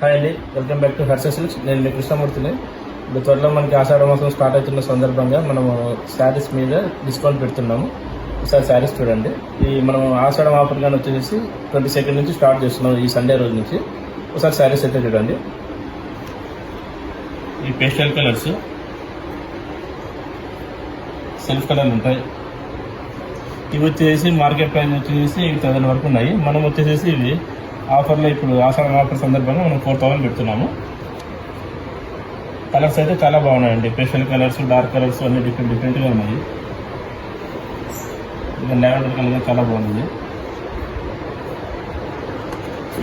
Hi అండి, welcome back to Harsha silks. నేను మీ కృష్ణమూర్తిని. ఇప్పుడు త్వరలో మనకి ఆషాఢ మాసం స్టార్ట్ అవుతున్న సందర్భంగా మనము శారీస్ మీద డిస్కౌంట్ పెడుతున్నాము. ఒకసారి శారీస్ చూడండి. ఈ మనం ఆషాఢ ఆఫర్ కానీ వచ్చేసి 22 నుంచి స్టార్ట్ చేస్తున్నాం, ఈ సండే రోజు నుంచి. ఒకసారి శారీస్ అయితే చూడండి. ఈ పేస్టల్ కలర్స్, సెల్ఫ్ కలర్లు ఉంటాయి. ఇవి వచ్చేసి మార్కెట్ ప్రైస్ వచ్చేసి 8,000 వరకు ఉన్నాయి. మనం వచ్చేసి ఇవి ఆఫర్లో ఇప్పుడు ఆషాఢ ఆఫర్ సందర్భంగా మనం 4,000 పెడుతున్నాము. కలర్స్ అయితే చాలా బాగున్నాయండి. పేస్టల్ కలర్స్, డార్క్ కలర్స్ అన్ని డిఫరెంట్గా ఉన్నాయి. ఇంకా లావెండర్ కలర్ చాలా బాగుంది.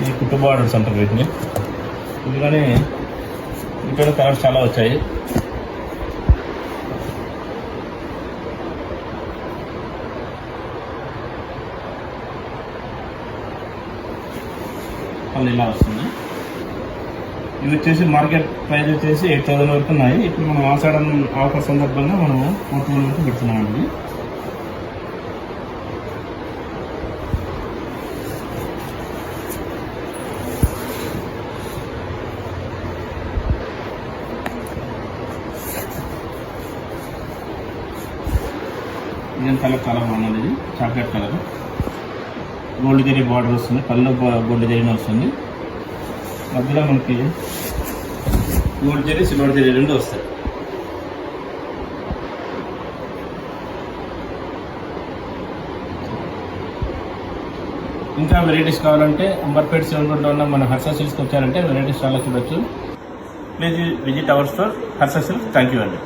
ఇది కుట్టు బార్డర్స్ అంటారు వీటిని. ఇందులోనే ఇక్కడ కలర్స్ చాలా వచ్చాయి. మళ్ళీ ఇలా వస్తుంది. ఇవి వచ్చేసి మార్కెట్ ప్రైస్ వచ్చేసి 8,000 వరకు ఉన్నాయి. ఇప్పుడు మనం ఆషాఢం ఆఫర్ సందర్భంగా మనము 4,000 వరకు పెడుతున్నామండి. ఇదే కలర్ చాలా బాగున్నది. ఇది chocolate colour, gold zari border వస్తుంది. పళ్ళు గోల్డ్ జరీ వస్తుంది. మధ్యలో మనకి గోల్డ్ జరీ, సిల్వర్ జరీ రెండు వస్తాయి. ఇంకా వెరైటీస్ కావాలంటే అంబర్పేట 7 రోడ్లో ఉన్న మన హర్ష సిల్క్స్కి వచ్చారంటే వెరైటీస్ చాలా చూడొచ్చు. Please visit our store Harsha silks. Thank you అండి.